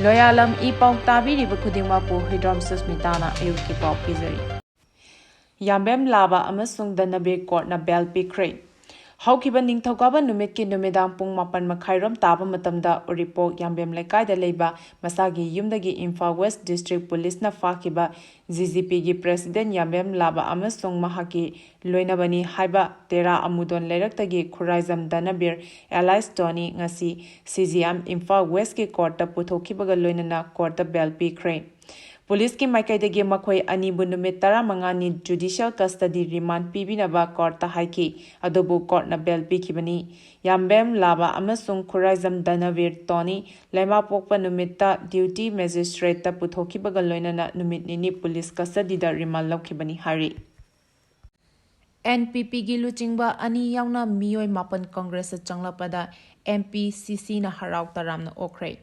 Loyalam E-PAO tabiriba khudingmapu Hidrom Susmitana ayuki pau pizari. Yambem Laba amasung Dhanabir Courtna bell Pikhre. Haukiba ningthokaba numitki numidang pung mapan makhairam taba matamda Uripok Yambem Lekaida Leba Masagi Yumdagi Imphal West District Police na fakiba ZZP gi President Yambem Laba amasung mahaki loinabani haiba tera amudon leiraktagi Khuraizam Dhanabir Allies Tony ngasi CGM Imphal West ki court ta puthokibaga loinana court ta bell Pikhre. Police ki maikaidagi makhoi ani bunumit tara mangani judicial custody remand pibinaba court ta haiki adobu court na bell pikibani Yambem Laba amasung Khuraizam Dhanabir Tony lema pokpa numitta duty magistrate ta puthokibaga loinana numit nini police custody da remand laukibani hari NPP gi luchingba ani yauna miyoi mapan congress changlapada MPCC na harau taramna okhrei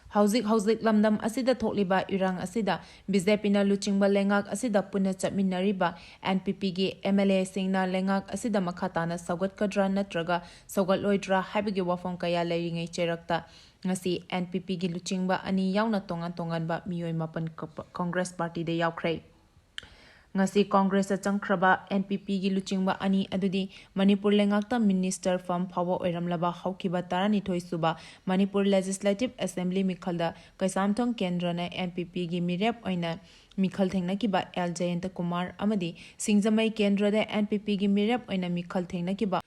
Hauzik lamdam asida thokliba irang asida BJP na luchingba lengak asida punna chapminariba NPP gi MLA singna lengak asida makhatana sagat kadra natraga sagat loidra habigi wafong kaya lairingai cherakta ngasi NPP gi luchingba ani yauna tongan ba miyoi mapan Congress Party de yaukhrei ngasi Congress changkhraba NPP gi luchingba ani adudi Manipur lengakta Minister from Power oiramlaba haukiba tarani thoisuba Manipur Legislative Assembly mikhalda kaisamthong kendra na NPP gi mirep oina mikhal thengna kiba L Jayanta Kumar amadi Singjamai kendra de NPP gi mirep oina mikhal thengna kiba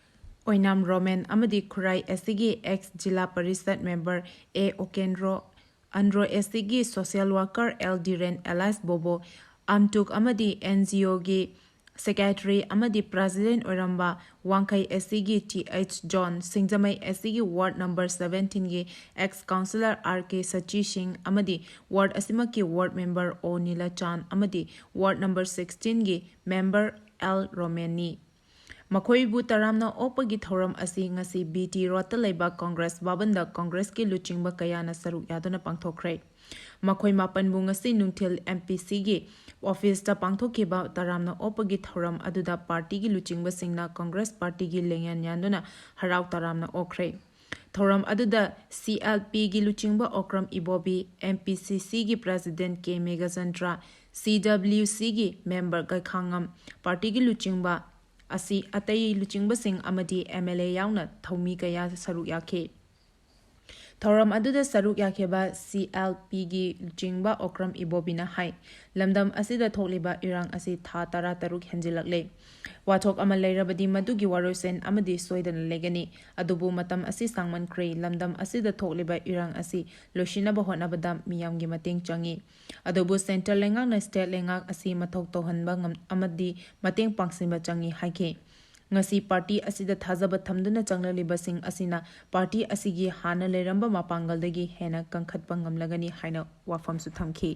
oinam Roman amadi Khurai SG ex Jila Parishad member A Okendro Andro SG social worker L Diren Elias Bobo Amtuk Amadi NGO gi Secretary Amadi President Oramba Wangkai SG TH John Singjamai SG Ward number 17 gi ex Councillor RK Sachi Singh Amadi Ward Asimaki Ward member O Nila Chan Amadi Ward number 16 gi member L Romani Makhoi bu taramna opagi thoram asi ngasi BT Rota Leba Congress Babanda Congress ki luchingba kayana saruk yaduna pangthokhrei Makhoi mapan bu ngasi nungthil MPC gi office ta pangthokiba taramna opagi thoram aduda party gi luchingba singna Congress Party gi lengyan yanduna harau taramna okhrei thoram aduda CLP gi luchingba okram ibobi MPCC gi president K Megazandra CWC gi member Gaikhangam party gi luchingba asi atai luchingba sing amadi MLA yauna thomi kaya saruk yakhe Thoram aduda saruk yakheba CLP gi luchingba okram ibobina hai lamdam asida thokliba irang asi tha tara taruk henjilakle wathok amal leirabadi madugi warosen amadi soidana legani adubu matam asi sangman krei lamdam asida thokliba irang asi loshina bahonabada miyamgi mateng changi adubu center lengak na state lengak asi mathok tohanba amadi mateng pangsinba changi haike ngasi party asida thajaba thamduna changlaliba sing asina party asigi hana leramba mapangaldagi hena kangkhatpa ngamlagani haina wafam su thamki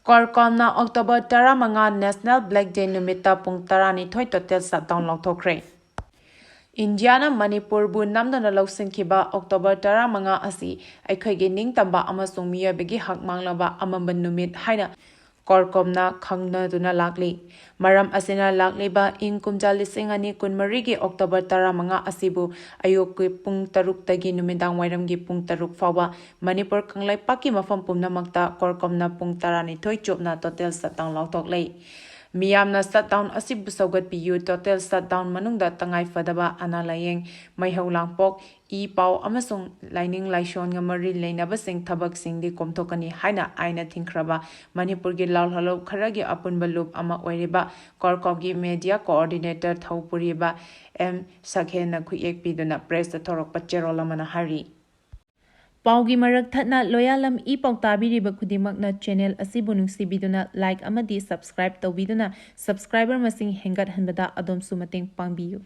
Corcomna October 15 National Black Day numita pung 12 total shutdown Laothokhre Indiana Manipur bu namdana lausinkiba October 15 asi aikhoigi ningtamba amasung miyabegi hakmanglaba amamban numit haina Corcomna khangna duna lakli maram asina lakliba inkumja lisingani kunmarigi October 15 asibu ayokki pung 3 tagi numidang wairamgi pung 3 fawa Manipur kanglai paki mafam pumnamakta Corcomna pung 12 chopna total shutdown Laothokhre Miyamna shutdown asibu saugat piyu total shutdown manungda tangai fadaba analayeng maihaulang E-PAO amasung lining laishon ngamari leinaba sing thabak singdi komthokani haina aina thingkraba Manipur gi lalhalo kharagi apunba loop ama oiriba Corcom gi media coordinator thaupuriba M Sakhena khuyek piduna press ta thorok pacherola mana hari Paugi marak thatna loyalam E-PAO tabiriba khudimakna channel asibu nungsibiduna like amadi subscribe tawbiduna subscriber masing hengat hanbada adomsu mateng pangbiyu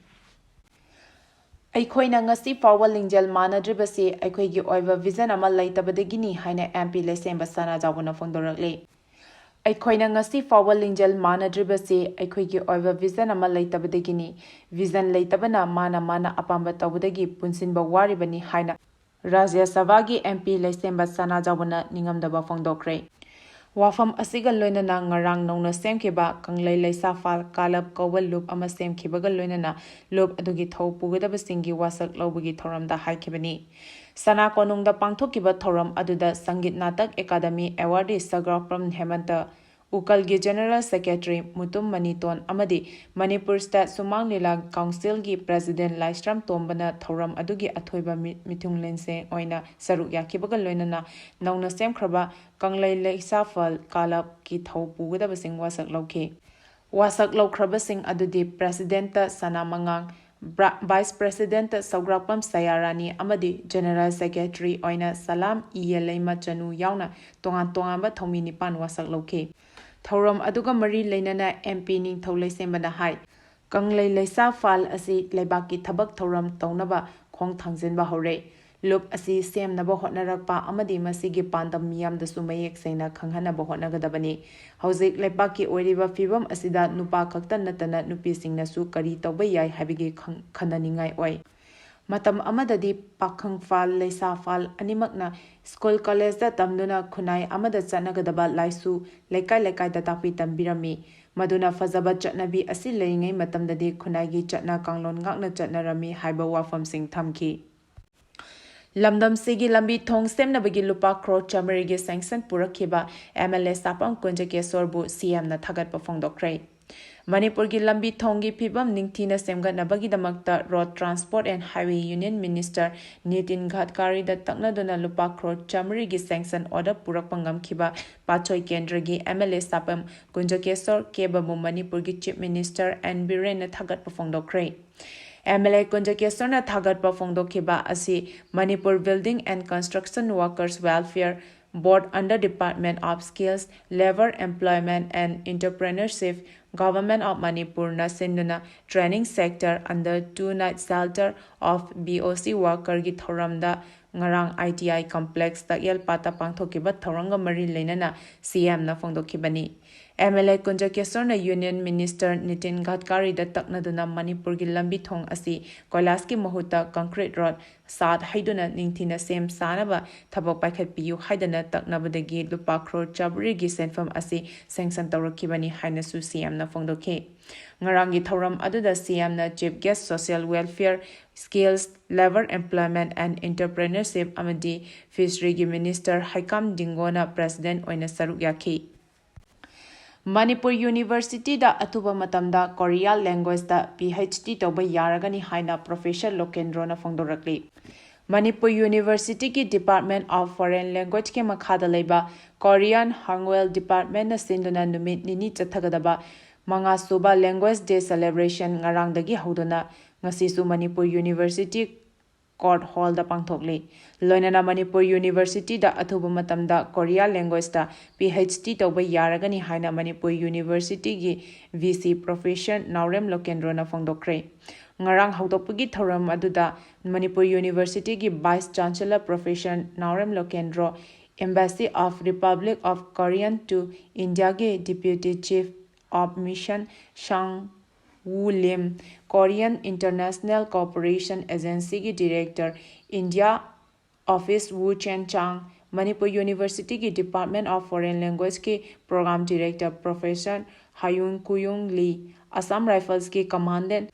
Aikhoina ngasi fawa lingjal manadribasi aikhoigi oiba vision ama laitabadagini haina MP lesemba sana jawuna fongdorakle Aikhoina ngasi fawa lingjal manadribasi aikhoigi oiba vision ama laitabadagini vision laitabana mana apamba tawbadagi punsinba waribani haina Rajya Sabha gi MP lesemba sana jawuna ningamdaba fongdokre Wafam asiga loinana ngarang nongna semkhiba kanglei leisa fal kalap kowal loop ama semkhibaga loinana loop adugi thau pugadaba singi wasak lobagi thoramda haikhibani. Sana konungda pangthokiba thoram aduda Sangit Natak Academy Awardee Sagrapram Hemanta Ukalgi General Secretary Mutum Maniton Amadi Manipur State Sumang Lila Council gi President Laistram Tombana Thoram adugi athoiba mithung lense oina saruk yakibaga loinana nongna semkhraba kanglei leisa fal kalap ki thau pugadaba sing wasak lokhe wasak lokhraba sing adudi President Sanamangang Vice President Saugrapam Sayarani Amadi General Secretary oina Salam Iyelaima Chanu yauna tongan ba thomi nipan wasak lokhe Thoram aduga mari leinana MP ning tholai sembana hai kanglei leisa fal asi lebaki thabak thoram taunaba khong thangjinba hore loop asi semnaba hotnarakpa amadi masigi pandam miyamdasu mayek seina khanghanaba hotnagadabani hauzik lebaki oiriba fibam asida nupa khaktan natana nupi singnasu kari tawba yai habigi khandaningai oi matam amadadi pakhang fal leisa fal animakna school college da tamduna khunai amada chanagadaba laisu lekai da tapi tambirami maduna fazaba chatnabi asi leingai matamdadi khunai chatna kanglon ngakna chatnarami haiba wafam sing thamki Lamdam sigi lambi thong semnabagi lupa crore chamarigi sanction purakhiba MLA sapam kunjake sorbu CM na thagatpa phongdokhre Manipur gi lambi thongi phibam ningthina semganabagi damakta Road Transport and Highway Union Minister Nitin Gadkari da taknaduna lupa crore chamarigi sanction order purakpangam khiba pachoi kendra gi MLA sapam kunjake sor kebamu Manipur gi Chief Minister and Biren na thagatpa phongdokhre MLA Kunjakesona Thagat Pafongdokiba Asi Manipur Building and Construction Workers Welfare Board under Department of Skills, Labor, Employment and Entrepreneurship, Government of Manipur Nasinduna Training Sector under 2-night shelter of BOC worker gi thoramda ngarang ITI complex takyal pata pangthokiba thoranga mari leinana CM na phongdokibani MLA Kunjakesona Union Minister Nitin Gadkari da taknaduna Manipur gi lambi thong asi Koilaski Mahuta Concrete Road Saad Haiduna Ningthina Sem Sanaba Thabok Paikhat Piyu Haidana taknabadagi lupa crore chabri gi senfam asi sanction tawrakibani hainasu CM na phongdokhe Ngarangi thoram aduda CM na Chief Guest Social Welfare Skills Labor Employment and Entrepreneurship Amadi Fishery gi Minister Haikam Dingona President oina saruk yakhi Manipur University da atuba matamda Korea language da PhD toba yaragani haina Professor Lokendro na phongdorakli Manipur University ki Department of Foreign Language ke makhada leiba Korean Hangul Department na sinduna numit nini chathagadaba manga suba Language Day celebration ngarangdagi hauduna ngasisu Manipur University Court Hall da pangthokli loinana Manipur University da athuba matamda Korea language da PhD toba yaragani haina Manipur University gi VC Profession Naurem Lokendro na phongdokhre ngarang haudopagi thoram aduda Manipur University gi Vice Chancellor Profession Naurem Lokendro Embassy of Republic of Korea to India gi Deputy Chief of Mission Shang Wu Lim, Korean International Cooperation Agency ki Director, India Office Wu Chen Chang, Manipur University ki Department of Foreign Language ki Program Director, Professor Hayun Kuyung Lee, Assam Rifles ki Commandant,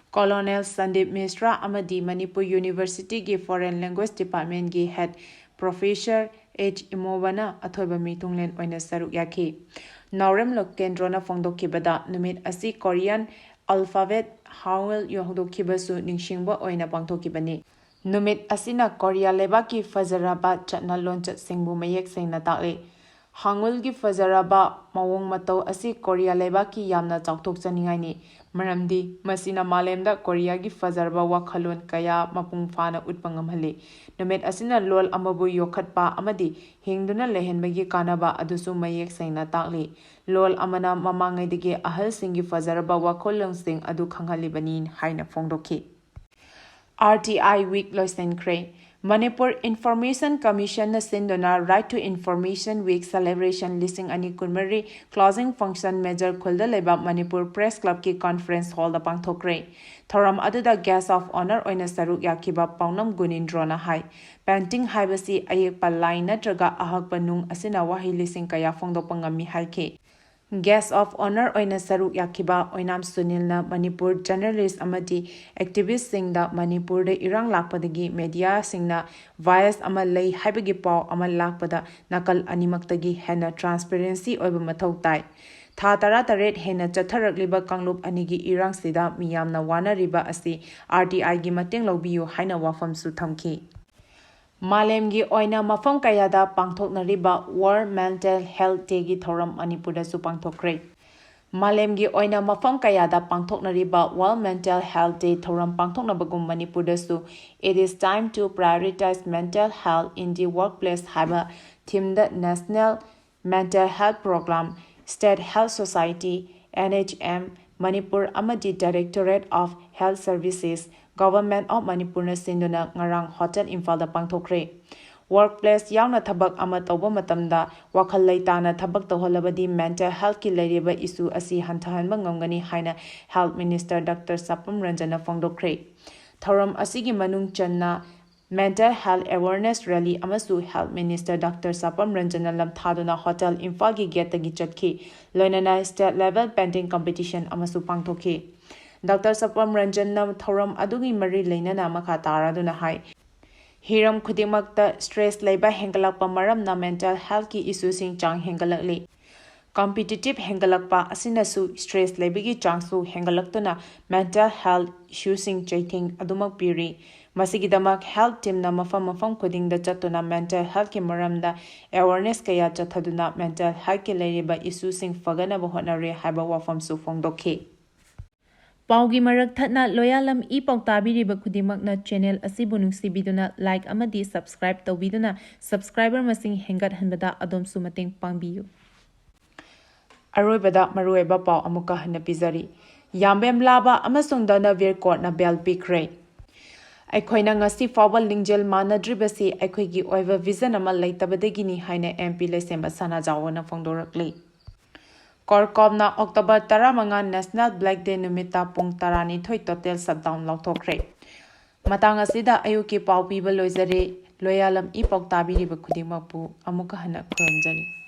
Colonel Sandip Mishra Amadi, Manipur University ki Foreign Language Department ki Head, Professor H. Imobana, Athoiba Mitunglen oina saruk yakhi. Naurem Lokendro na phongdokibada numit asi Korean alphabet Hangul yohdokibasu ningsingba oina pangthokibani numit asina Korea lebaki fazaraba chatna lonchat singbu mayek sengna takle Hangul gi fazaraba mawong matau asi Korea lebaki yamna chawthok chaningai ni maramdi masina malemda Korea gi fazaraba wakhalon kaya mapung phana utpangamhali numit asina lol amabu yokhatpa amadi hingduna lehenbagi kanaba adusu mayek sengna takle lol amana mamangaidagi ahal singi fazaraba wakholong sing adu khanghalibani haina phongdokhi RTI week loisenkre Manipur Information Commission na sindona Right to Information Week Celebration listing ani kunmari closing function major khulda leba Manipur Press Club ki conference hall da pangthokre. Thoram aduda guest of honor oina saruk yakiba paunam gunindro na hai. Painting haibasi ayek palai natraga ahak panung asina wahi listing kaya fongdo pangami haike. Guest of honor oina saruk yakiba oinam Sunil na Manipur journalist Amadi activist sing da Manipur de irang lakpadagi media sing na bias ama lay haibagi pau ama lakpada nakal animaktagi hena transparency oiba mathau tai. Tha tara taret hena chatharakliba kanglup anigi irang sida miyamna wana riba asi RTI gi mating lawbiyu haina wafam su thamki. Malemgi oina mafam kayada pangthoknariba World Mental Health Day gi thoram Manipurda su pangthokre. Malemgi oina mafam kayada pangthoknariba World Mental Health Day thoram pangthoknabagum Manipurda su it is time to prioritize mental health in the workplace haba theme the National Mental Health Program State Health Society NHM Manipur Amadi Directorate of Health Services Government of Manipur na sinduna ngarang hotel Imphal da pangthokre. Workplace yauna thabak ama tawba matamda wakhal leitana thabak tawhalabadi mental health ki leiriba issue asi hantahanba ngamgani haina Health Minister Dr. Sapam Ranjana fongdokre. Thoram asigi manung channa Mental Health Awareness Rally amasu Health Minister Dr. Sapam Ranjana lamthaduna Hotel Imphal gi gate gi chatki loinana state level painting competition amasu pangthokhi. Dr. Sapam Ranjana thoram adugi mari leinana makha taraduna hai. Hiram khudimakta stress leiba hengalakpa maramna mental health ki issue sing chang hengalakli. Competitive hengalakpa asinasu stress leibigi changsu hengalaktuna mental health issue sing chaiting adumak piri. Masigidamak health team na mafam khuding da chatuna mental health ki maramda awareness kaya chathaduna mental health ki leiriba issue sing fagana bahonare haiba wafam su fongdokhe. Paugi marak thatna loyalam E-PAO tabiriba khudimakna channel asibu nungsibiduna like amadi subscribe tawbiduna subscriber masing hengat hanbada adom su mateng pangbiyu. Aroibada marueba pau amuka hana pizari. Yambem Laba amasung Dhanabir Courtna bel Pikhre. Aikhoina ngasi fawal lingjel manadribasi aikhoigi oiva vision ama leitabadagini haina MP lesemba sana jawana fongdorakli. Corcomna October 15 National Black Day numita pung tarani thoi total shutdown Laothokhre. Matang asida ayuki pau piba loizare loyalam E-PAO tabiriba khudimakpu amuka hana khuramjari.